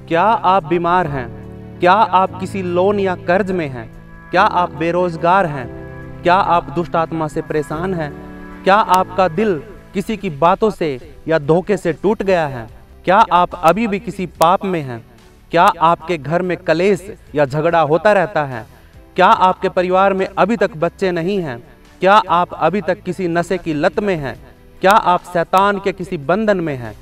क्या आप बीमार हैं? क्या आप किसी लोन या कर्ज में हैं? क्या आप बेरोजगार हैं? क्या आप दुष्ट आत्मा से परेशान हैं? क्या आपका दिल किसी की बातों से या धोखे से टूट गया है? क्या आप अभी भी किसी पाप में हैं? क्या आपके घर में कलेश या झगड़ा होता रहता है? क्या आपके परिवार में अभी तक बच्चे नहीं हैं? क्या आप अभी तक किसी नशे की लत में हैं? क्या आप शैतान के किसी बंधन में हैं?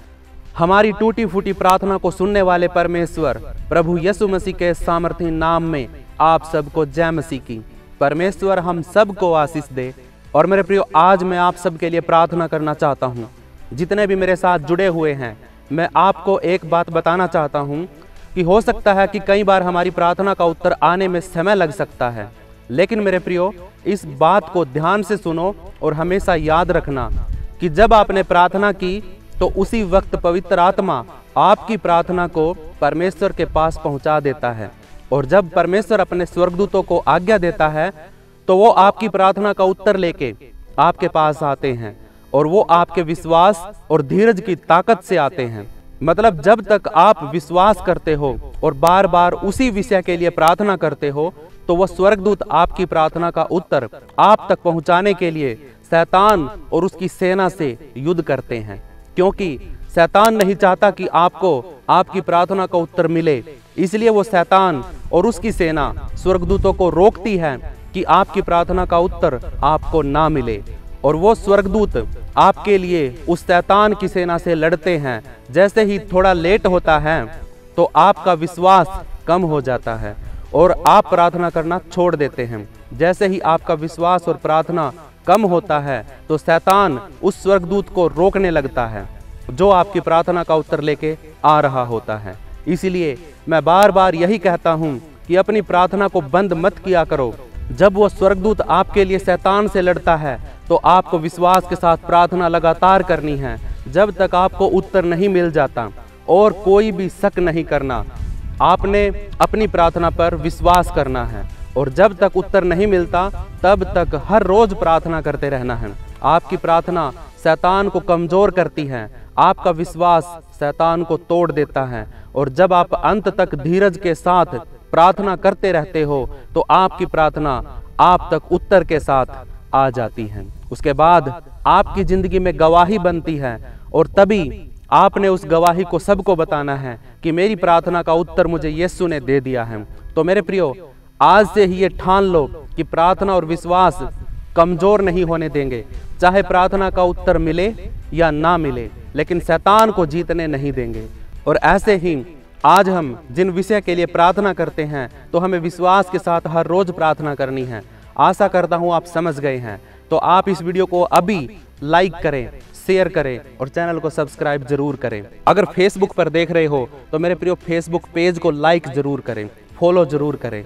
हमारी टूटी फूटी प्रार्थना को सुनने वाले परमेश्वर प्रभु यीशु मसीह के सामर्थी नाम में आप सबको जय मसीह की। परमेश्वर हम सबको आशीष दे। और मेरे प्रियो, आज मैं आप सबके लिए प्रार्थना करना चाहता हूँ। जितने भी मेरे साथ जुड़े हुए हैं, मैं आपको एक बात बताना चाहता हूँ कि हो सकता है कि कई बार हमारी प्रार्थना का उत्तर आने में समय लग सकता है, लेकिन मेरे प्रियो, इस बात को ध्यान से सुनो और हमेशा याद रखना कि जब आपने प्रार्थना की तो उसी वक्त पवित्र आत्मा आपकी प्रार्थना को परमेश्वर के पास पहुंचा देता है। और जब परमेश्वर अपने स्वर्गदूतों को आज्ञा देता है तो वो आपकी प्रार्थना का उत्तर लेके आपके पास आते हैं और वो आपके विश्वास और धीरज की ताकत से आते हैं। मतलब जब तक आप विश्वास करते हो और बार बार उसी विषय के लिए प्रार्थना करते हो तो वह स्वर्गदूत आपकी प्रार्थना का उत्तर आप तक पहुंचाने के लिए शैतान और उसकी सेना से युद्ध करते हैं, क्योंकि शैतान नहीं चाहता कि आपको आपकी प्रार्थना का उत्तर मिले। इसलिए वो शैतान और उसकी सेना स्वर्गदूतों को रोकती है कि आपकी प्रार्थना का उत्तर आपको ना मिले। और वो स्वर्गदूत आपके लिए उस शैतान की सेना से लड़ते हैं। जैसे ही थोड़ा लेट होता है तो आपका विश्वास कम हो जाता है और आप प्रार्थना करना छोड़ देते हैं। जैसे ही आपका विश्वास और प्रार्थना कम होता है तो शैतान उस स्वर्गदूत को रोकने लगता है जो आपकी प्रार्थना का उत्तर लेके आ रहा होता है। इसीलिए मैं बार बार यही कहता हूँ कि अपनी प्रार्थना को बंद मत किया करो। जब वो स्वर्गदूत आपके लिए शैतान से लड़ता है तो आपको विश्वास के साथ प्रार्थना लगातार करनी है जब तक आपको उत्तर नहीं मिल जाता, और कोई भी शक नहीं करना। आपने अपनी प्रार्थना पर विश्वास करना है और जब तक उत्तर नहीं मिलता तब तक हर रोज प्रार्थना करते रहना है। आपकी प्रार्थना शैतान को कमजोर करती है, आपका विश्वास शैतान को तोड़ देता है। और जब आप अंत तक धीरज के साथ प्रार्थना करते रहते हो तो आपकी प्रार्थना आप तक उत्तर के साथ आ जाती है। उसके बाद आपकी जिंदगी में गवाही बनती है और तभी आपने उस गवाही को सबको बताना है कि मेरी प्रार्थना का उत्तर मुझे यीशु ने दे दिया है। तो मेरे प्रियो, आज से ही ये ठान लो कि प्रार्थना और विश्वास कमजोर नहीं होने देंगे। चाहे प्रार्थना का उत्तर मिले या ना मिले, लेकिन शैतान को जीतने नहीं देंगे। और ऐसे ही आज हम जिन विषय के लिए प्रार्थना करते हैं तो हमें विश्वास के साथ हर रोज प्रार्थना करनी है। आशा करता हूँ आप समझ गए हैं। तो आप इस वीडियो को अभी लाइक करें, शेयर करें और चैनल को सब्सक्राइब जरूर करें। अगर फेसबुक पर देख रहे हो तो मेरे प्रियो फेसबुक पेज को लाइक जरूर करें, फॉलो जरूर करें।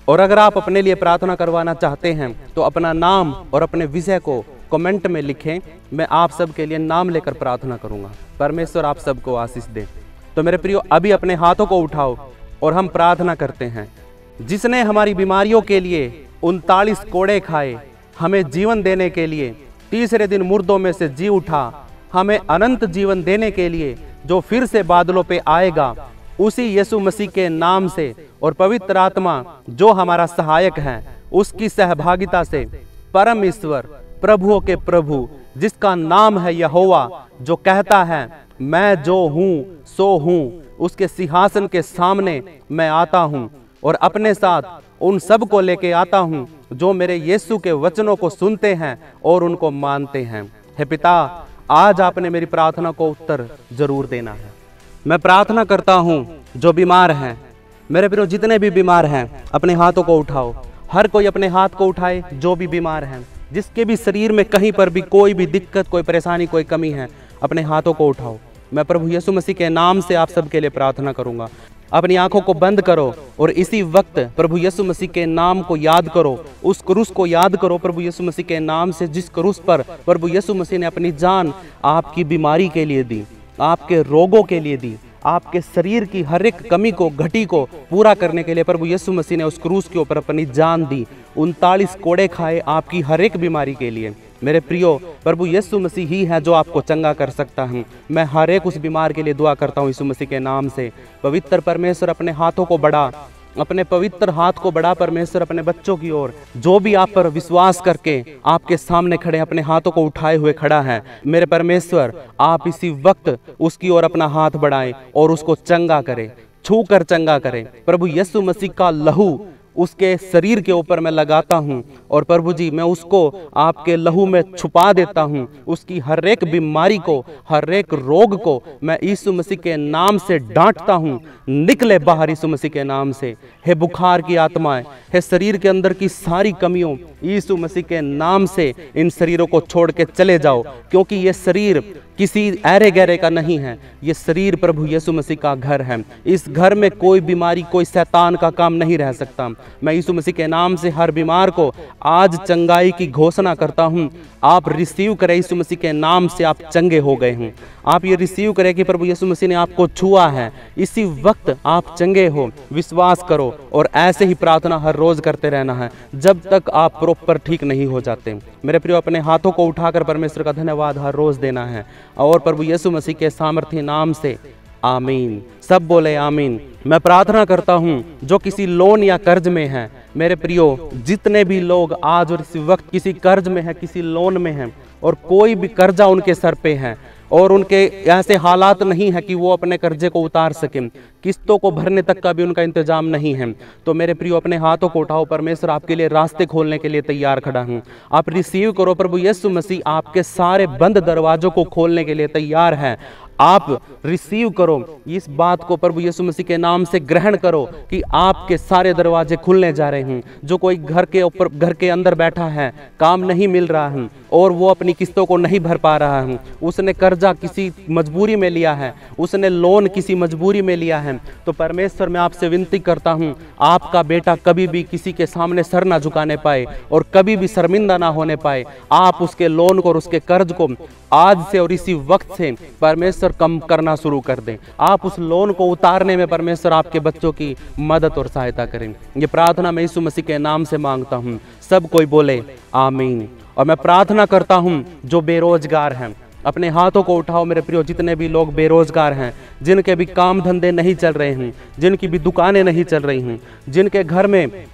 और अगर आप अपने लिए प्रार्थना करवाना चाहते हैं तो अपना नाम और अपने विषय को कमेंट में लिखें। मैं आप सबके लिए नाम लेकर प्रार्थना करूंगा। परमेश्वर आप सबको आशीष दे। तो मेरे प्रियो, अभी अपने हाथों को उठाओ और हम प्रार्थना करते हैं। जिसने हमारी बीमारियों के लिए 39 कोड़े खाए, हमें जीवन देने के लिए तीसरे दिन मुर्दों में से जी उठा, हमें अनंत जीवन देने के लिए जो फिर से बादलों पे आएगा, उसी यीशु मसीह के नाम से और पवित्र आत्मा जो हमारा सहायक है, उसकी सहभागिता से परम ईश्वर प्रभुओं के प्रभु जिसका नाम है यहोवा, जो कहता है मैं जो हूँ सो हूँ, उसके सिंहासन के सामने मैं आता हूँ और अपने साथ उन सब को लेके आता हूँ जो मेरे यीशु के वचनों को सुनते हैं और उनको मानते हैं। हे पिता, आज आपने मेरी प्रार्थना को उत्तर जरूर देना है। मैं प्रार्थना करता हूँ जो बीमार हैं, मेरे प्रियो जितने भी बीमार हैं अपने हाथों को उठाओ। हर कोई अपने हाथ को उठाए जो भी बीमार हैं, जिसके भी शरीर में कहीं पर भी कोई भी दिक्कत, कोई परेशानी, कोई कमी है, अपने हाथों को उठाओ। मैं प्रभु यीशु मसीह के नाम से आप सबके लिए प्रार्थना करूंगा। अपनी आंखों को बंद करो और इसी वक्त प्रभु यीशु मसीह के नाम को याद करो, उस क्रूस को याद करो प्रभु यीशु मसीह के नाम से, जिस क्रूस पर प्रभु यीशु मसीह ने अपनी जान आपकी बीमारी के लिए दी, आपके रोगों के लिए दी, आपके शरीर की हर एक कमी को, घटी को पूरा करने के लिए प्रभु यीशु मसीह ने उस क्रूस के ऊपर अपनी जान दी। 39 कोड़े खाए आपकी हर एक बीमारी के लिए। मेरे प्रियो, प्रभु यीशु मसीह ही है जो आपको चंगा कर सकता है। मैं हर एक उस बीमार के लिए दुआ करता हूँ यीशु मसीह के नाम से। पवित्र परमेश्वर, अपने हाथों को बढ़ा, अपने पवित्र हाथ को बढ़ा परमेश्वर अपने बच्चों की ओर, जो भी आप पर विश्वास करके आपके सामने खड़े, अपने हाथों को उठाए हुए खड़ा है, मेरे परमेश्वर आप इसी वक्त उसकी ओर अपना हाथ बढ़ाएं और उसको चंगा करें, छू कर चंगा करें। प्रभु यीशु मसीह का लहू उसके शरीर के ऊपर मैं लगाता हूं और प्रभु जी मैं उसको आपके लहू में छुपा देता हूं। उसकी हर एक बीमारी को, हर एक रोग को मैं यीशु मसीह के नाम से डांटता हूं, निकले बाहर यीशु मसीह के नाम से। हे बुखार की आत्माएं, हे शरीर के अंदर की सारी कमियों, यीशु मसीह के नाम से इन शरीरों को छोड़ के चले जाओ, क्योंकि ये शरीर किसी ऐरे गहरे का नहीं है, ये शरीर प्रभु यीशु मसीह का घर है। इस घर में कोई बीमारी, कोई शैतान का काम नहीं रह सकता। मैं यीशु मसीह के नाम से हर बीमार को आज चंगाई की घोषणा करता हूं। आप रिसीव करें, यीशु मसीह के नाम से आप चंगे हो गए हैं। आप ये रिसीव करें कि प्रभु यीशु मसीह ने आपको छुआ है, इसी वक्त आप चंगे हो। विश्वास करो और ऐसे ही प्रार्थना हर रोज करते रहना है जब तक आप प्रॉपर ठीक नहीं हो जाते। मेरे प्रियो, अपने हाथों को उठाकर परमेश्वर का धन्यवाद हर रोज देना है और प्रभु यीशु मसीह के सामर्थ्य नाम से आमीन। सब बोले आमीन। मैं प्रार्थना करता हूं जो किसी लोन या कर्ज में है, मेरे प्रियो, जितने भी लोग आज और इस वक्त किसी कर्ज में है, किसी लोन में हैं और कोई भी कर्जा उनके सर पे है और उनके ऐसे हालात नहीं है कि वो अपने कर्जे को उतार सकें, किस्तों को भरने तक का भी उनका इंतजाम नहीं है, तो मेरे प्रियो अपने हाथों को उठाओ। परमेश्वर आपके लिए रास्ते खोलने के लिए तैयार खड़ा हूँ। आप रिसीव करो, प्रभु यीशु मसीह आपके सारे बंद दरवाजों को खोलने के लिए तैयार है। आप रिसीव करो इस बात को, प्रभु यीशु मसीह के नाम से ग्रहण करो कि आपके सारे दरवाजे खुलने जा रहे हैं। जो कोई घर के ऊपर, घर के अंदर बैठा है, काम नहीं मिल रहा है और वो अपनी किस्तों को नहीं भर पा रहा है, उसने कर्जा किसी मजबूरी में लिया है, उसने लोन किसी मजबूरी में लिया है, तो परमेश्वर मैं आपसे विनती करता हूँ, आपका बेटा कभी भी किसी के सामने सर ना झुकाने पाए और कभी भी शर्मिंदा ना होने पाए। आप उसके लोन को और उसके कर्ज को आज से और इसी वक्त से परमेश्वर कम करना शुरू कर दें। आप उस लोन को उतारने में परमेश्वर आपके बच्चों की मदद और सहायता करें। ये प्रार्थना मैं यीशु मसीह के नाम से मांगता हूँ। सब कोई बोले आमीन। और मैं प्रार्थना करता हूँ जो बेरोजगार हैं, अपने हाथों को उठाओ मेरे प्रियो। जितने भी लोग बेरोजगार हैं, जिनके भी काम धंधे नहीं चल रहे हैं, जिनकी भी दुकानें नहीं चल रही हैं, जिनके घर में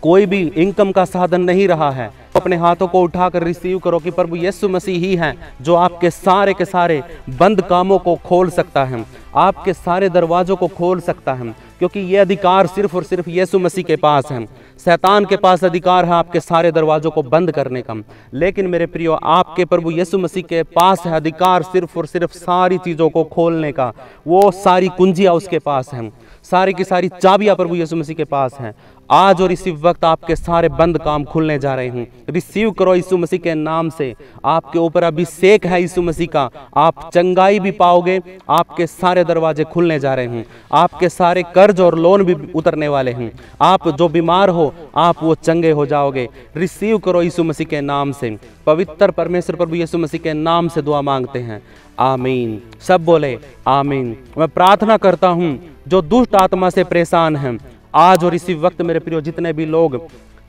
कोई भी इनकम का साधन नहीं रहा है, अपने हाथों को उठाकर रिसीव करो कि प्रभु यीशु मसीह ही है जो आपके सारे के सारे बंद कामों को खोल सकता है, आपके सारे दरवाजों को खोल सकता है, क्योंकि ये अधिकार सिर्फ और सिर्फ यीशु मसीह के पास है। शैतान के पास अधिकार है आपके सारे दरवाजों को बंद करने का, लेकिन मेरे प्रियो आपके प्रभु यीशु मसीह के पास है अधिकार सिर्फ और सिर्फ सारी चीज़ों को खोलने का। वो सारी कुंजियाँ उसके पास हैं, सारी की सारी चाबियाँ प्रभु यीशु मसीह के पास हैं। आज और इसी वक्त आपके सारे बंद काम खुलने जा रहे हैं। रिसीव करो यीशु मसीह के नाम से। आपके ऊपर अभिषेक है यीशु मसीह का, आप चंगाई भी पाओगे, आपके सारे दरवाजे खुलने जा रहे हैं, आपके सारे कर्ज और लोन भी उतरने वाले हैं। आप जो बीमार हो आप वो चंगे हो जाओगे। रिसीव करो यीशु मसीह के नाम से। पवित्र परमेश्वर प्रभु यीशु मसीह के नाम से दुआ मांगते हैं, आमीन। सब बोले आमीन। मैं प्रार्थना करता हूँ जो दुष्ट आत्मा से परेशान हैं, आज और इसी वक्त मेरे प्रियो जितने भी लोग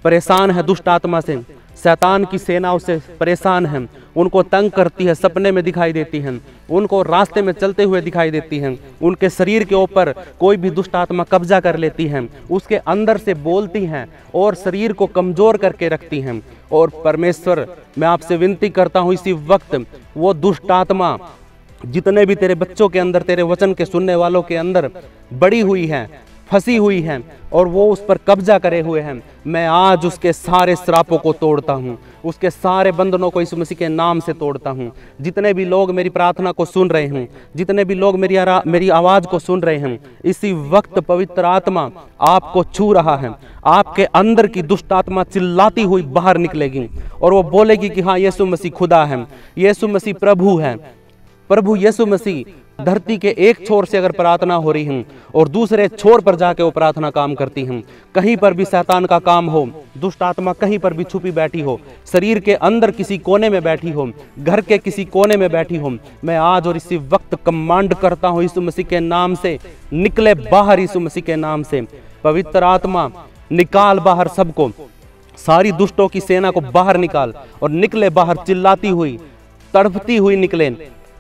परेशान हैं दुष्ट आत्मा से, शैतान की सेनाओं से परेशान हैं, उनको तंग करती है, सपने में दिखाई देती हैं, उनको रास्ते में चलते हुए दिखाई देती हैं, उनके शरीर के ऊपर कोई भी दुष्ट आत्मा कब्जा कर लेती हैं, उसके अंदर से बोलती हैं और शरीर को कमजोर करके रखती हैं। और परमेश्वर मैं आपसे विनती करता हूँ इसी वक्त वो दुष्ट आत्मा जितने भी तेरे बच्चों के अंदर, तेरे वचन के सुनने वालों के अंदर बड़ी हुई है, फंसी हुई हैं और वो उस पर कब्जा करे हुए हैं, मैं आज उसके सारे श्रापों को तोड़ता हूँ, उसके सारे बंधनों को यीशु मसीह के नाम से तोड़ता हूँ। जितने भी लोग मेरी प्रार्थना को सुन रहे हैं, जितने भी लोग मेरी आवाज़ को सुन रहे हैं, इसी वक्त पवित्र आत्मा आपको छू रहा है। आपके अंदर की दुष्ट आत्मा चिल्लाती हुई बाहर निकलेगी और वो बोलेगी कि हाँ यीशु मसीह खुदा है, यीशु मसीह प्रभु है। प्रभु यीशु मसीह धरती के एक छोर से अगर प्रार्थना हो रही है और दूसरे छोर पर जाके वो प्रार्थना काम करती हैं, कहीं पर भी शैतान का काम हो, दुष्ट आत्मा कहीं पर भी छुपी बैठी हो, शरीर के अंदर किसी कोने में बैठी हो, घर के किसी कोने में बैठी हो, मैं आज और इसी वक्त कमांड करता हूँ यीशु मसीह के नाम से, निकले बाहर यीशु मसीह के नाम से। पवित्र आत्मा निकाल बाहर सबको, सारी दुष्टों की सेना को बाहर निकाल। और निकले बाहर चिल्लाती हुई, तड़पती हुई निकले,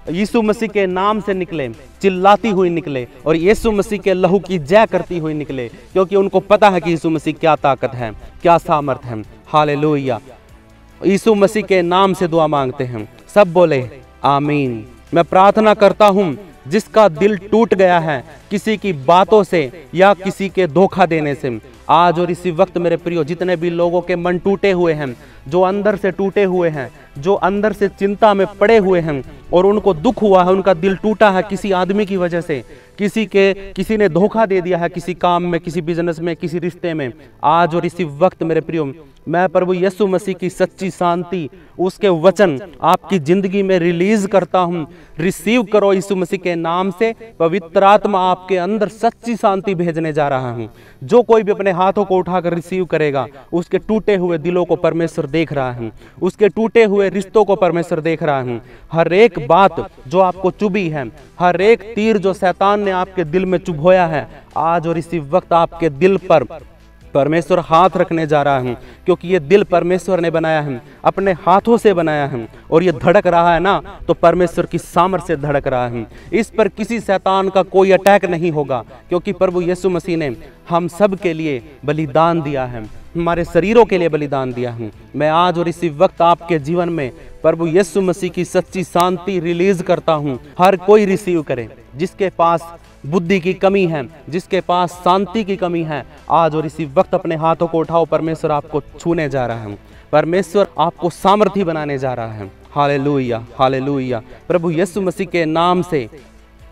यीशु मसीह के नाम से निकले, चिल्लाती हुई निकले और यीशु मसीह के लहू की जय करती हुई निकले, क्योंकि उनको पता है कि यीशु मसीह क्या ताकत है, क्या सामर्थ है। हालेलुया। यीशु मसीह के नाम से दुआ मांगते हैं, सब बोले आमीन। मैं प्रार्थना करता हूं जिसका दिल टूट गया है किसी की बातों से या किसी के धोखा देने से, आज और इसी वक्त मेरे प्रियो, जितने भी लोगों के मन टूटे हुए हैं, जो अंदर से टूटे हुए हैं, जो अंदर से चिंता में पड़े हुए हैं और उनको दुख हुआ है, उनका दिल टूटा है किसी आदमी की वजह से, किसी ने धोखा दे दिया है किसी काम में, किसी बिजनेस में, किसी रिश्ते में, आज और इसी वक्त मेरे प्रियो मैं प्रभु यीशु मसीह की सच्ची शांति, उसके वचन आपकी जिंदगी में रिलीज करता हूं। रिसीव करो यीशु मसीह के नाम से। पवित्र आत्मा आपके अंदर सच्ची शांति भेजने जा रहा हूं। जो कोई भी अपने हाथों को उठाकर रिसीव करेगा, उसके टूटे हुए दिलों को परमेश्वर देख रहा है, उसके टूटे हुए रिश्तों को परमेश्वर देख रहा है। हर एक बात जो आपको चुभी है, हर एक तीर जो शैतान ने आपके दिल में चुभोया है, आज और इसी वक्त आपके दिल पर परमेश्वर हाथ रखने जा रहा हूं, क्योंकि ये दिल परमेश्वर ने बनाया है, अपने हाथों से बनाया है, और ये धड़क रहा है ना, तो परमेश्वर की सामर्थ से धड़क रहा है। इस पर किसी शैतान का कोई अटैक नहीं होगा, क्योंकि प्रभु यीशु मसीह ने हम सब के लिए बलिदान दिया है, हमारे शरीरों के लिए बलिदान दिया है। मैं आज और इसी वक्त आपके जीवन में प्रभु यीशु मसीह की सच्ची शांति रिलीज करता हूं। हर कोई रिसीव करे, जिसके पास बुद्धि की कमी है, जिसके पास शांति की कमी है, आज और इसी वक्त अपने हाथों को उठाओ। परमेश्वर आपको छूने जा रहा है, परमेश्वर आपको सामर्थी बनाने जा रहा है। Hallelujah, hallelujah. प्रभु यीशु मसीह के नाम से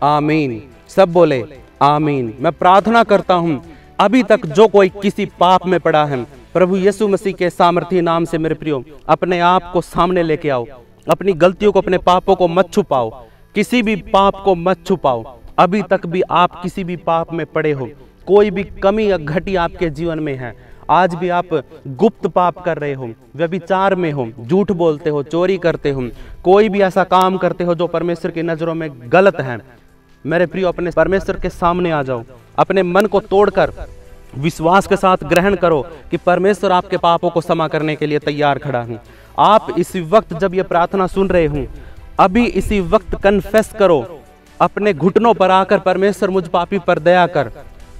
आमीन। सब बोले आमीन। मैं प्रार्थना करता हूं, अभी तक जो कोई किसी पाप में पड़ा है, प्रभु यीशु मसीह के सामर्थी नाम से मेरे प्रियो अपने आप को सामने लेके आओ। अपनी गलतियों को, अपने पापों को मत छुपाओ, किसी भी पाप को मत छुपाओ। अभी तक भी आप किसी भी पाप में पड़े हो, कोई भी कमी या घटी आपके जीवन में है, आज भी आप गुप्त पाप कर रहे हो, व्यभिचार में हो, झूठ बोलते हो, चोरी करते हो, कोई भी ऐसा काम करते हो जो परमेश्वर की नज़रों में गलत है, मेरे प्रियो अपने परमेश्वर के सामने आ जाओ। अपने मन को तोड़कर विश्वास के साथ ग्रहण करो कि परमेश्वर आपके पापों को क्षमा करने के लिए तैयार खड़ा है। आप इसी वक्त जब ये प्रार्थना सुन रहे हो, अभी इसी वक्त कन्फेस करो, अपने घुटनों पर आकर, परमेश्वर मुझ पापी पर दया कर,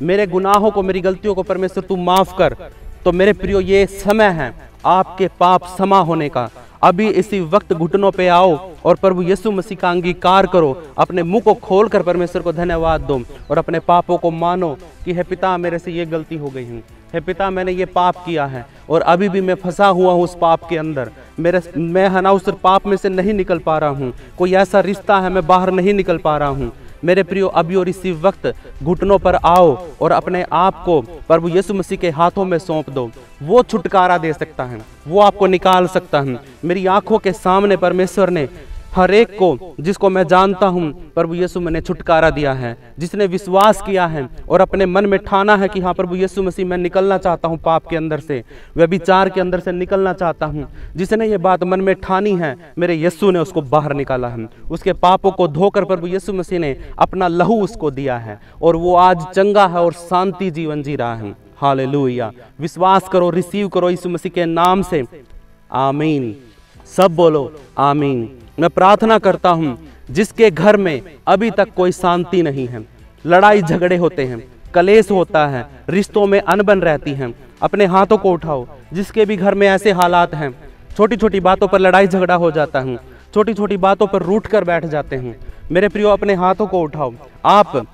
मेरे गुनाहों को, मेरी गलतियों को परमेश्वर तू माफ कर। तो मेरे प्रियो ये समय है आपके पाप क्षमा होने का। अभी इसी वक्त घुटनों पे आओ और प्रभु यीशु मसीह का अंगीकार करो, अपने मुंह को खोलकर परमेश्वर को धन्यवाद दो और अपने पापों को मानो कि हे पिता, मेरे से ये गलती हो गई है, हे पिता, मैंने ये पाप किया है और अभी भी मैं फंसा हुआ हूँ उस पाप के अंदर, मैं है ना उस पाप में से नहीं निकल पा रहा हूँ, कोई ऐसा रिश्ता है मैं बाहर नहीं निकल पा रहा हूँ। मेरे प्रियो अभी और इसी वक्त घुटनों पर आओ और अपने आप को प्रभु यीशु मसीह के हाथों में सौंप दो। वो छुटकारा दे सकता है, वो आपको निकाल सकता है। मेरी आंखों के सामने परमेश्वर ने हर एक को, जिसको मैं जानता हूं, प्रभु यीशु मैंने छुटकारा दिया है। जिसने विश्वास किया है और अपने मन में ठाना है कि हाँ प्रभु यीशु मसीह मैं निकलना चाहता हूं पाप के अंदर से, व्यभिचार के अंदर से निकलना चाहता हूं, जिसने ये बात मन में ठानी है, मेरे यीशु ने उसको बाहर निकाला है। उसके पापों को धोकर प्रभु यीशु मसीह ने अपना लहू उसको दिया है और वो आज चंगा है और शांति जीवन जी रहा है। हालेलुया। विश्वास करो, रिसीव करो यीशु मसीह के नाम से। आमीन। सब बोलो आमीन। मैं प्रार्थना करता हूं, जिसके घर में अभी तक कोई शांति नहीं है, लड़ाई झगड़े होते हैं, कलेश होता है, रिश्तों में अनबन रहती है, अपने हाथों को उठाओ। जिसके भी घर में ऐसे हालात हैं, छोटी छोटी बातों पर लड़ाई झगड़ा हो जाता है, छोटी छोटी बातों पर रूठ कर बैठ जाते हैं, मेरे प्रियो अपने हाथों को उठाओ। आप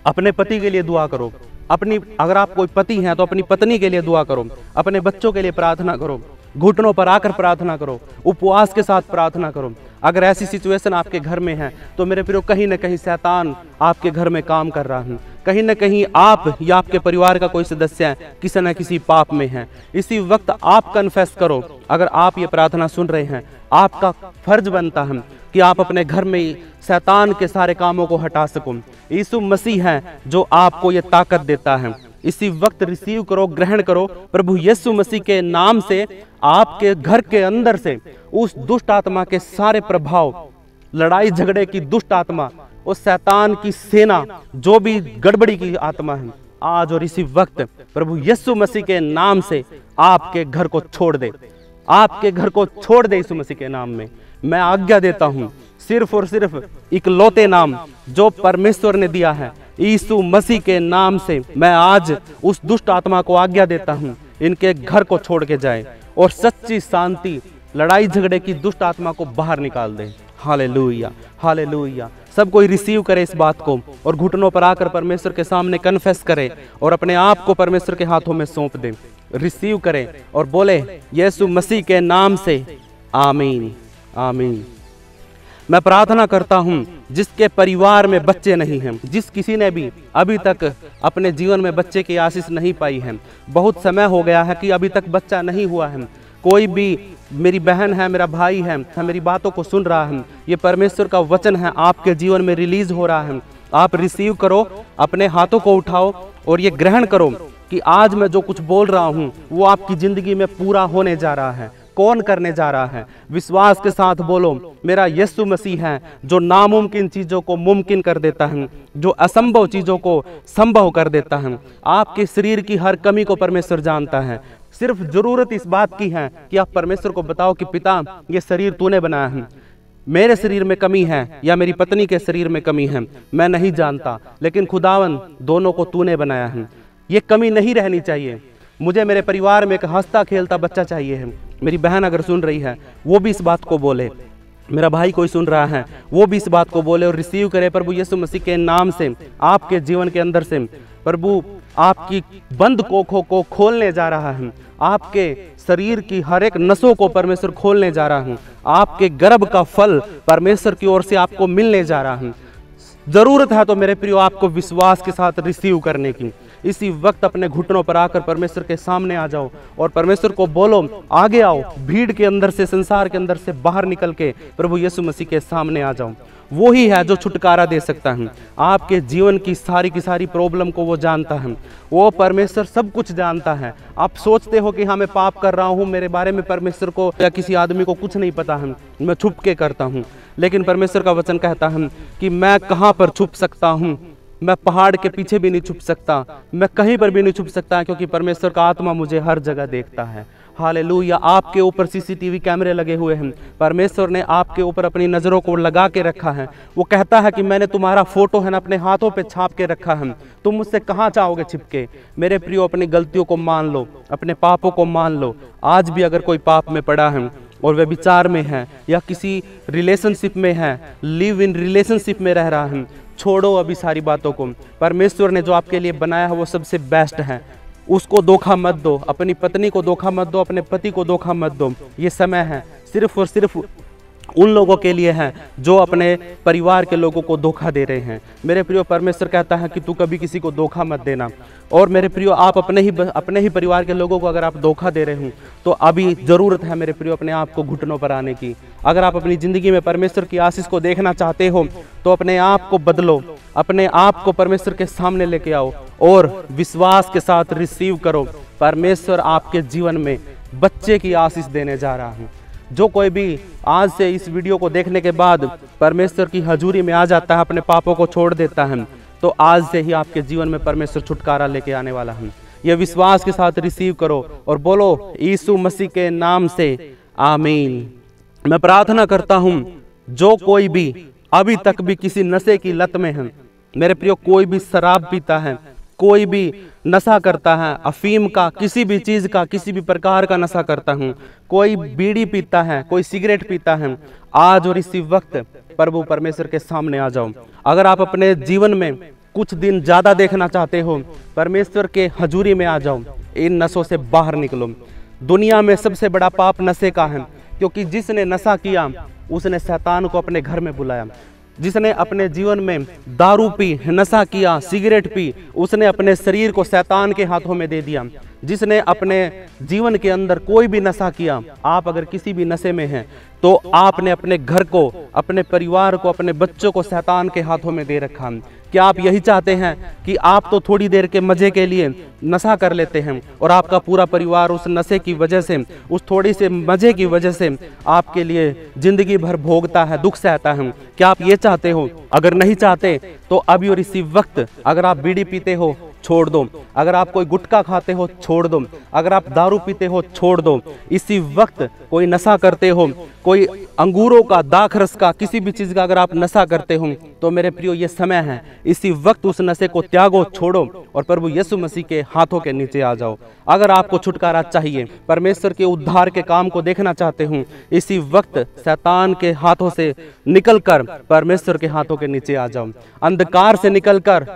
अपने पति के लिए दुआ करो, अगर आप कोई पति हैं तो अपनी पत्नी के लिए दुआ करो, अपने बच्चों के लिए प्रार्थना करो, घुटनों पर आकर प्रार्थना करो, उपवास के साथ प्रार्थना करो। अगर ऐसी सिचुएशन आपके घर में है तो मेरे प्रियो कहीं ना कहीं शैतान आपके घर में काम कर रहा है, कहीं ना कहीं आप या आपके परिवार का कोई सदस्य किसी न किसी पाप में है। इसी वक्त आप कन्फेस करो। अगर आप ये प्रार्थना सुन रहे हैं, आपका फर्ज बनता है कि आप अपने घर में शैतान के सारे कामों को हटा सको। यीशु मसीह है जो आपको ये ताकत देता है। इसी वक्त रिसीव करो, ग्रहण करो। प्रभु यीशु मसीह के नाम से आपके घर के अंदर से उस दुष्ट आत्मा के सारे प्रभाव, लड़ाई झगड़े की दुष्ट आत्मा, उस शैतान की सेना, जो भी गड़बड़ी की आत्मा है, आज और इसी वक्त प्रभु यीशु मसीह के नाम से आपके घर को छोड़ दे, आपके घर को छोड़ दे यीशु मसीह के नाम में। मैं आज्ञा देता हूं, सिर्फ और सिर्फ इकलौते नाम जो परमेश्वर ने दिया है, यीशु मसीह के नाम से मैं आज उस दुष्ट आत्मा को आज्ञा देता हूं, इनके घर को छोड़ के जाए और सच्ची शांति, लड़ाई झगड़े की दुष्ट आत्मा को बाहर निकाल दे। Hallelujah, hallelujah. सब कोई रिसीव करे इस बात को और घुटनों पर आकर परमेश्वर के सामने कन्फेस करे और अपने आप को परमेश्वर के हाथों में सौंप दे। रिसीव करें और बोले यीशु मसीह के नाम से आमीन, आमीन। मैं प्रार्थना करता हूं, जिसके परिवार में बच्चे नहीं हैं, जिस किसी ने भी अभी तक अपने जीवन में बच्चे की आशीष नहीं पाई है, बहुत समय हो गया है कि अभी तक बच्चा नहीं हुआ है, कोई भी मेरी बहन है, मेरा भाई है, मेरी बातों को सुन रहा है, ये परमेश्वर का वचन है, आपके जीवन में रिलीज हो रहा है, आप रिसीव करो, अपने हाथों को उठाओ और ये ग्रहण करो कि आज मैं जो कुछ बोल रहा हूँ वो आपकी जिंदगी में पूरा होने जा रहा है। कौन करने जा रहा है? विश्वास के साथ बोलो, मेरा यीशु मसीह है जो नामुमकिन चीजों को मुमकिन कर देता है, जो असंभव चीजों को संभव कर देता है। आपके शरीर की हर कमी को परमेश्वर जानता है, सिर्फ जरूरत इस बात की है कि आप परमेश्वर को बताओ कि पिता ये शरीर तूने बनाया है, मेरे शरीर में कमी है या मेरी पत्नी के शरीर में कमी है, मैं नहीं जानता, लेकिन खुदावन दोनों को तूने बनाया है, ये कमी नहीं रहनी चाहिए। मुझे मेरे परिवार में एक हंसता खेलता बच्चा चाहिए है। मेरी बहन अगर सुन रही है वो भी इस बात को बोले, मेरा भाई कोई सुन रहा है वो भी इस बात को बोले और रिसीव करे प्रभु यीशु मसीह के नाम से। आपके जीवन के अंदर से प्रभु आपकी बंद कोखों को खोलने जा रहा है, आपके शरीर की हर एक नसों को परमेश्वर खोलने जा रहा है, आपके गर्भ का फल परमेश्वर की ओर से आपको मिलने जा रहा है। जरूरत है तो मेरे प्रियो आपको विश्वास के साथ रिसीव करने की। इसी वक्त अपने घुटनों पर आकर परमेश्वर के सामने आ जाओ और परमेश्वर को बोलो, आगे आओ, भीड़ के अंदर से, संसार के अंदर से बाहर निकल के प्रभु यीशु मसीह के सामने आ जाओ। वो ही है जो छुटकारा दे सकता है। आपके जीवन की सारी प्रॉब्लम को वो जानता है, वो परमेश्वर सब कुछ जानता है। आप सोचते हो कि हाँ मैं पाप कर रहा हूँ, मेरे बारे में परमेश्वर को या किसी आदमी को कुछ नहीं पता है, मैं छुप के करता हूँ, लेकिन परमेश्वर का वचन कहता है कि मैं कहाँ पर छुप सकता हूँ, मैं पहाड़ के पीछे भी नहीं छुप सकता, मैं कहीं पर भी नहीं छुप सकता, क्योंकि परमेश्वर का आत्मा मुझे हर जगह देखता है। हालेलुया। आपके ऊपर सीसीटीवी कैमरे लगे हुए हैं, परमेश्वर ने आपके ऊपर अपनी नज़रों को लगा के रखा है। वो कहता है कि मैंने तुम्हारा फोटो है ना अपने हाथों पे छाप के रखा है, तुम मुझसे कहाँ चाहोगे छिपके। मेरे प्रियो, अपनी गलतियों को मान लो, अपने पापों को मान लो। आज भी अगर कोई पाप में पड़ा है और वे विचार में है या किसी रिलेशनशिप में है, लिव इन रिलेशनशिप में रह रहा है, छोड़ो अभी सारी बातों को। परमेश्वर ने जो आपके लिए बनाया है वो सबसे बेस्ट है, उसको धोखा मत दो, अपनी पत्नी को धोखा मत दो, अपने पति को धोखा मत दो। ये समय है सिर्फ और सिर्फ उन लोगों के लिए है जो अपने परिवार के लोगों को धोखा दे रहे हैं। मेरे प्रियो, परमेश्वर कहता है कि तू कभी किसी को धोखा मत देना। और मेरे प्रियो, आप अपने ही परिवार के लोगों को अगर आप धोखा दे रहे हो तो अभी ज़रूरत है मेरे प्रियो अपने आप को घुटनों पर आने की। अगर आप अपनी ज़िंदगी में परमेश्वर की आशीष को देखना चाहते हो तो अपने आप को बदलो, अपने आप को परमेश्वर के सामने लेके आओ और विश्वास के साथ रिसीव करो। परमेश्वर आपके जीवन में बच्चे की आशीष देने जा रहा है। जो कोई भी आज से इस वीडियो को देखने के बाद परमेश्वर की हजूरी में आ जाता है, अपने पापों को छोड़ देता है, तो आज से ही आपके जीवन में परमेश्वर छुटकारा लेके आने वाला है। यह विश्वास के साथ रिसीव करो और बोलो यीशु मसीह के नाम से आमीन। मैं प्रार्थना करता हूँ, जो कोई भी अभी तक भी किसी नशे की लत में है, मेरे प्रियो, कोई भी शराब पीता है, कोई भी नशा करता है, अफीम का, किसी भी चीज़ का, किसी भी प्रकार का नशा करता हूँ, कोई बीड़ी पीता है, कोई सिगरेट पीता है, आज और इसी वक्त प्रभु परमेश्वर के सामने आ जाओ। अगर आप अपने जीवन में कुछ दिन ज़्यादा देखना चाहते हो, परमेश्वर के हजूरी में आ जाओ, इन नशों से बाहर निकलो। दुनिया में सबसे बड़ा पाप नशे का है, क्योंकि जिसने नशा किया उसने शैतान को अपने घर में बुलाया। जिसने अपने जीवन में दारू पी, नशा किया, सिगरेट पी, उसने अपने शरीर को शैतान के हाथों में दे दिया। जिसने अपने जीवन के अंदर कोई भी नशा किया, आप अगर किसी भी नशे में हैं तो आपने अपने घर को, अपने परिवार को, अपने बच्चों को शैतान के हाथों में दे रखा। क्या आप यही चाहते हैं कि आप तो थोड़ी देर के मजे के लिए नशा कर लेते हैं और आपका पूरा परिवार उस नशे की वजह से, उस थोड़ी से मजे की वजह से आपके लिए जिंदगी भर भोगता है, दुख सहता है? क्या आप ये चाहते हो? अगर नहीं चाहते तो अभी और इसी वक्त अगर आप बीड़ी पीते हो छोड़ दो। अगर आप कोई गुटखा खाते हो, छोड़ दो। अगर आप दारू पीते हो, छोड़ दो। इसी वक्त कोई नशा करते हो, कोई अंगूरों का, दाखरस का, किसी भी चीज़ का अगर आप नशा करते हो, तो मेरे प्रियो ये समय है, इसी वक्त उस नशे को त्यागो, छोड़ो और प्रभु यीशु मसीह के हाथों के नीचे आ जाओ। अगर आपको छुटकारा चाहिए, परमेश्वर के उद्धार के काम को देखना चाहते हूँ, इसी वक्त शैतान के हाथों से निकलकर परमेश्वर के हाथों के नीचे आ जाओ। अंधकार से निकलकर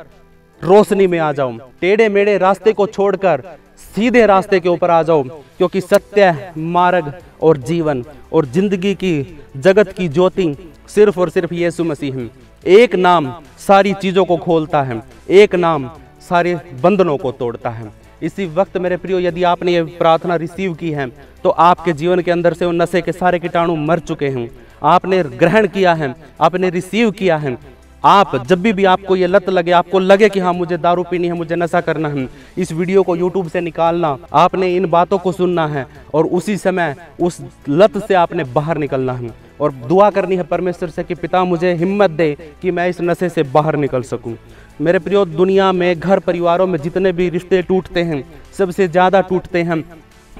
रोशनी में आ जाओ। टेढ़े मेढ़े रास्ते को छोड़कर सीधे रास्ते के ऊपर आ जाओ, क्योंकि सत्य, मार्ग और जीवन और जिंदगी की, जगत की ज्योति सिर्फ और सिर्फ यीशु मसीह है। एक नाम सारी चीजों को खोलता है, एक नाम सारे बंधनों को तोड़ता है। इसी वक्त मेरे प्रियो, यदि आपने ये प्रार्थना रिसीव की है, तो आपके जीवन के अंदर से वो नशे के सारे कीटाणु मर चुके हैं। आपने ग्रहण किया है, आपने रिसीव किया है। आप जब भी आपको ये लत लगे, आपको लगे कि हाँ मुझे दारू पीनी है, मुझे नशा करना है, इस वीडियो को YouTube से निकालना, आपने इन बातों को सुनना है और उसी समय उस लत से आपने बाहर निकलना है और दुआ करनी है परमेश्वर से कि पिता मुझे हिम्मत दे कि मैं इस नशे से बाहर निकल सकूं। मेरे प्रियो, दुनिया में घर परिवारों में जितने भी रिश्ते टूटते हैं, सबसे ज़्यादा टूटते हैं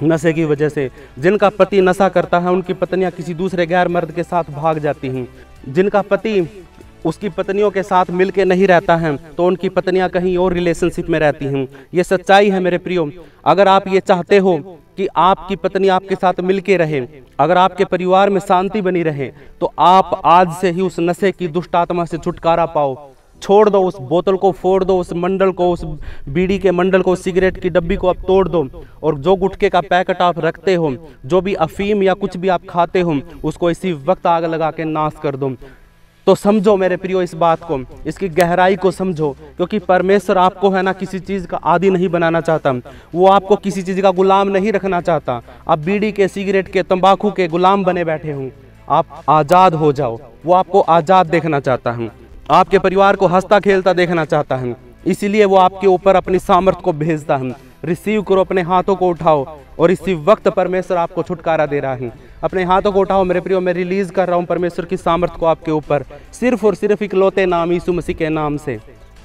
नशे की वजह से। जिनका पति नशा करता है, उनकी पत्नियां किसी दूसरे गैर मर्द के साथ भाग जाती हैं। जिनका पति उसकी पत्नियों के साथ मिलके नहीं रहता है, तो उनकी पत्नियां कहीं और रिलेशनशिप में रहती हैं। ये सच्चाई है मेरे प्रियो। अगर आप ये चाहते हो कि आपकी पत्नी आपके साथ मिलके रहे, अगर आपके परिवार में शांति बनी रहे, तो आप आज से ही उस नशे की दुष्ट आत्मा से छुटकारा पाओ। छोड़ दो, उस बोतल को फोड़ दो, उस मंडल को, उस बीड़ी के मंडल को, सिगरेट की डब्बी को आप तोड़ दो और जो गुटखे का पैकेट आप रखते हो, जो भी अफीम या कुछ भी आप खाते हो, उसको इसी वक्त आग लगा के नाश कर दो। तो समझो मेरे प्रियो इस बात को, इसकी गहराई को समझो, क्योंकि परमेश्वर आपको है ना किसी चीज़ का आदी नहीं बनाना चाहता। वो आपको किसी चीज़ का गुलाम नहीं रखना चाहता। आप बीड़ी के, सिगरेट के, तंबाकू के गुलाम बने बैठे हो। आप आज़ाद हो जाओ। वो आपको आज़ाद देखना चाहता है, आपके परिवार को हंसता खेलता देखना चाहता है। इसीलिए वो आपके ऊपर अपनी सामर्थ को भेजता है। रिसीव करो, अपने हाथों को उठाओ और इसी वक्त परमेश्वर आपको छुटकारा दे रहा है। अपने हाथों को उठाओ मेरे प्रियो, मैं रिलीज कर रहा हूँ परमेश्वर की सामर्थ को आपके ऊपर, सिर्फ और सिर्फ इकलौते नाम यीशु मसीह के नाम से।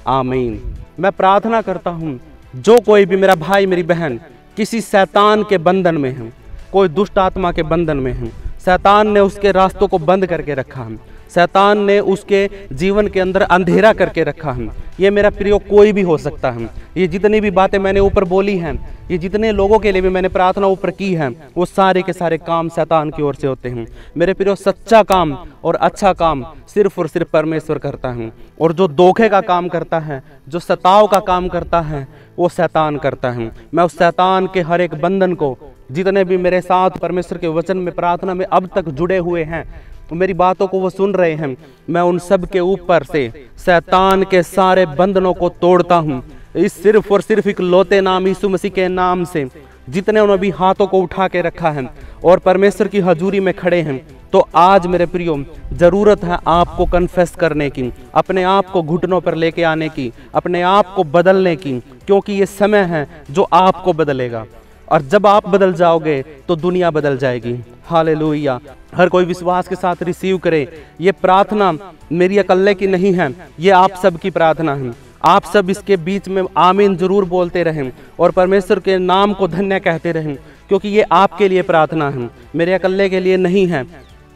आमीन। मैं प्रार्थना करता हूँ, जो कोई भी मेरा भाई मेरी बहन किसी शैतान के बंधन में है, कोई दुष्ट आत्मा के बंधन में है, शैतान ने उसके रास्तों को बंद करके रखा है, शैतान ने उसके जीवन के अंदर अंधेरा करके रखा है। ये मेरा प्रियो कोई भी हो सकता है। ये जितनी भी बातें मैंने ऊपर बोली हैं, ये जितने लोगों के लिए भी मैंने प्रार्थना ऊपर की है, वो सारे के सारे काम शैतान की ओर से होते हैं। मेरे प्रियो, सच्चा काम और अच्छा काम सिर्फ और सिर्फ परमेश्वर करता है, और जो धोखे का काम करता है, जो सताव का काम करता है, वो शैतान करता है। मैं उस शैतान के हर एक बंधन को, जितने भी मेरे साथ परमेश्वर के वचन में प्रार्थना में अब तक जुड़े हुए हैं, तो मेरी बातों को वो सुन रहे हैं, मैं उन सब के ऊपर से शैतान के सारे बंधनों को तोड़ता हूँ इस सिर्फ और सिर्फ इकलौते नाम यीशु मसीह के नाम से। जितने उन्होंने भी हाथों को उठा के रखा है और परमेश्वर की हजूरी में खड़े हैं, तो आज मेरे प्रियो जरूरत है आपको कन्फेस करने की, अपने आप को घुटनों पर लेके आने की, अपने आप को बदलने की, क्योंकि ये समय है जो आपको बदलेगा। और जब आप बदल जाओगे तो दुनिया बदल जाएगी। हालेलुया। हर कोई विश्वास के साथ रिसीव करे। ये प्रार्थना मेरी अकेले की नहीं है, ये आप सब की प्रार्थना है। आप सब इसके बीच में आमीन जरूर बोलते रहें और परमेश्वर के नाम को धन्य कहते रहें, क्योंकि ये आपके लिए प्रार्थना है, मेरे अकेले के लिए नहीं है।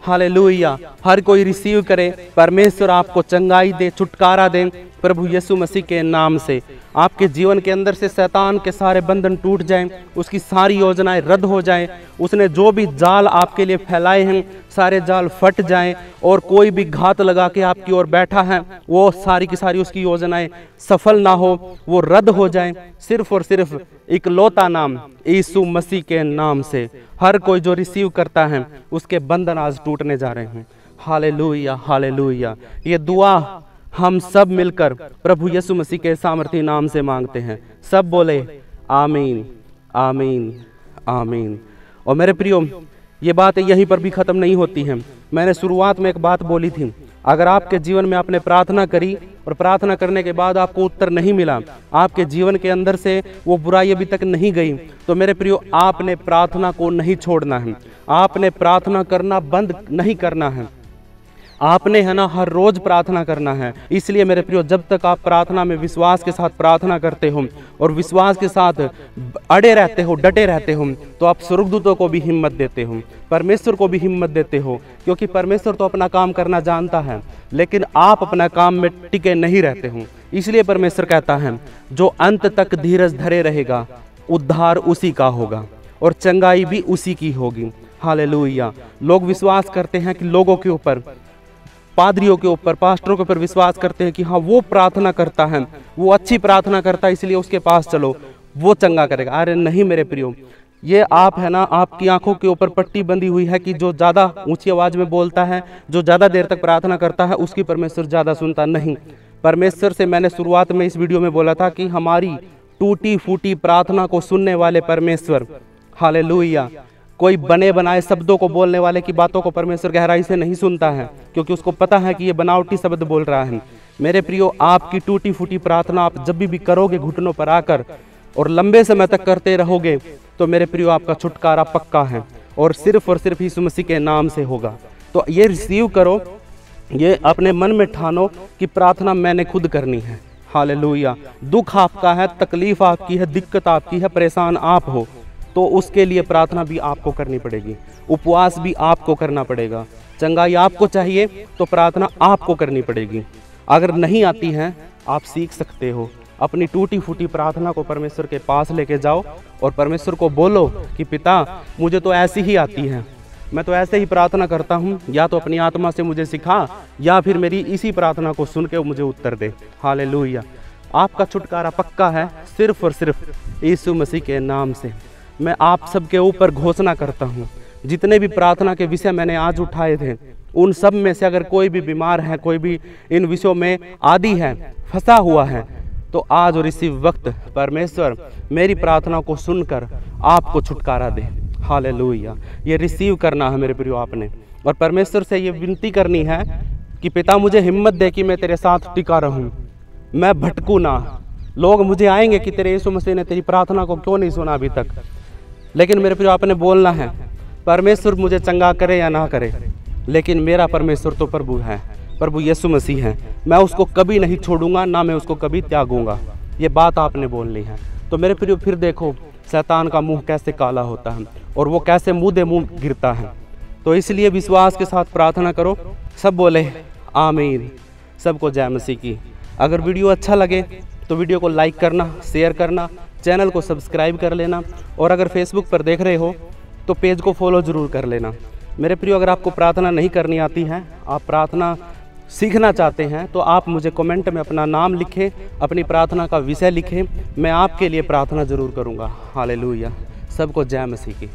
हालेलुया। हर कोई रिसीव करे। परमेश्वर आपको चंगाई दे, छुटकारा दे प्रभु यीशु मसीह के नाम से। आपके जीवन के अंदर से शैतान के सारे बंधन टूट जाएं, उसकी सारी योजनाएं रद्द हो जाएं, उसने जो भी जाल आपके लिए फैलाए हैं सारे जाल फट जाएं, और कोई भी घात लगा के आपकी ओर बैठा है वो सारी की सारी उसकी योजनाएं सफल ना हो, वो रद्द हो जाएं, सिर्फ और सिर्फ इकलौता नाम यीशु मसीह के नाम से। हर कोई जो रिसीव करता है उसके बंधन आज टूटने जा रहे हैं। Hallelujah, hallelujah. ये दुआ हम सब मिलकर प्रभु यीशु मसीह के सामर्थी नाम से मांगते हैं। सब बोले आमीन, आमीन, आमीन। और मेरे प्रियो, ये बातें यहीं पर भी ख़त्म नहीं होती हैं। मैंने शुरुआत में एक बात बोली थी, अगर आपके जीवन में आपने प्रार्थना करी और प्रार्थना करने के बाद आपको उत्तर नहीं मिला, आपके जीवन के अंदर से वो बुराई अभी तक नहीं गई, तो मेरे प्रियो आपने प्रार्थना को नहीं छोड़ना है, आपने प्रार्थना करना बंद नहीं करना है। आपने है ना हर रोज प्रार्थना करना है। इसलिए मेरे प्रियो, जब तक आप प्रार्थना में विश्वास के साथ प्रार्थना करते हो और विश्वास के साथ अड़े रहते हो, डटे रहते हो, तो आप स्वर्गदूतों को भी हिम्मत देते हो, परमेश्वर को भी हिम्मत देते हो। क्योंकि परमेश्वर तो अपना काम करना जानता है, लेकिन आप अपना काम में टिके नहीं रहते हो। इसलिए परमेश्वर कहता है, जो अंत तक धीरज धरे रहेगा, उद्धार उसी का होगा और चंगाई भी उसी की होगी। हालेलुया। लोग विश्वास करते हैं कि लोगों के ऊपर, पादरियों के ऊपर, पास्टरों के ऊपर विश्वास करते हैं कि हाँ वो प्रार्थना करता है, वो अच्छी प्रार्थना करता है, इसलिए उसके पास चलो, वो चंगा करेगा। अरे नहीं मेरे प्रियो, ये आप है ना, आपकी आंखों के ऊपर पट्टी बंधी हुई है कि जो ज़्यादा ऊंची आवाज़ में बोलता है, जो ज़्यादा देर तक प्रार्थना करता है, उसकी परमेश्वर ज़्यादा सुनता नहीं। परमेश्वर से मैंने शुरुआत में इस वीडियो में बोला था कि हमारी टूटी फूटी प्रार्थना को सुनने वाले परमेश्वर, हालेलुया, कोई बने बनाए शब्दों को बोलने वाले की बातों को परमेश्वर गहराई से नहीं सुनता है, क्योंकि उसको पता है कि ये बनावटी शब्द बोल रहा है। मेरे प्रियो, आपकी टूटी फूटी प्रार्थना आप जब भी करोगे घुटनों पर आकर और लंबे समय तक करते रहोगे, तो मेरे प्रियो आपका छुटकारा पक्का है और सिर्फ यीशु मसीह के नाम से होगा। तो ये रिसीव करो, ये अपने मन में ठानो कि प्रार्थना मैंने खुद करनी है। हालेलुया। दुख आपका है, तकलीफ आपकी है, दिक्कत आपकी है, परेशान आप हो, तो उसके लिए प्रार्थना भी आपको करनी पड़ेगी, उपवास भी आपको करना पड़ेगा। चंगाई आपको चाहिए तो प्रार्थना आपको करनी पड़ेगी। अगर नहीं आती है, आप सीख सकते हो। अपनी टूटी फूटी प्रार्थना को परमेश्वर के पास लेके जाओ और परमेश्वर को बोलो कि पिता, मुझे तो ऐसी ही आती है, मैं तो ऐसे ही प्रार्थना करता हूँ, या तो अपनी आत्मा से मुझे सिखा या फिर मेरी इसी प्रार्थना को सुन के मुझे उत्तर दे। हालेलुया। आपका छुटकारा पक्का है सिर्फ और सिर्फ यीशु मसीह के नाम से। मैं आप सबके ऊपर घोषणा करता हूँ, जितने भी प्रार्थना के विषय मैंने आज उठाए थे, उन सब में से अगर कोई भी बीमार है, कोई भी इन विषयों में आदी है, फंसा हुआ है, तो आज और इसी वक्त परमेश्वर मेरी प्रार्थना को सुनकर आपको छुटकारा दे। हालेलुया। ये रिसीव करना है मेरे प्रियो आपने, और परमेश्वर से ये विनती करनी है कि पिता, मुझे हिम्मत दे कि मैं तेरे साथ टिका रहूं, मैं भटकूं ना। लोग मुझे आएंगे कि तेरे यीशु मसीह ने तेरी प्रार्थना को क्यों नहीं सुना अभी तक, लेकिन मेरे प्रियो आपने बोलना है, परमेश्वर मुझे चंगा करे या ना करे, लेकिन मेरा परमेश्वर तो प्रभु है, प्रभु यीशु मसीह है, मैं उसको कभी नहीं छोड़ूंगा, ना मैं उसको कभी त्यागूंगा। ये बात आपने बोलनी है। तो मेरे प्रियो फिर देखो शैतान का मुंह कैसे काला होता है और वो कैसे मुँह मुँह गिरता है। तो इसलिए विश्वास के साथ प्रार्थना करो। सब बोले आमीन। सबको जय मसीह की। अगर वीडियो अच्छा लगे तो वीडियो को लाइक करना, शेयर करना, चैनल को सब्सक्राइब कर लेना, और अगर फेसबुक पर देख रहे हो तो पेज को फॉलो ज़रूर कर लेना। मेरे प्रियो, अगर आपको प्रार्थना नहीं करनी आती है, आप प्रार्थना सीखना चाहते हैं, तो आप मुझे कमेंट में अपना नाम लिखें, अपनी प्रार्थना का विषय लिखें, मैं आपके लिए प्रार्थना ज़रूर करूँगा। हालेलुया। सबको जय मसीह की।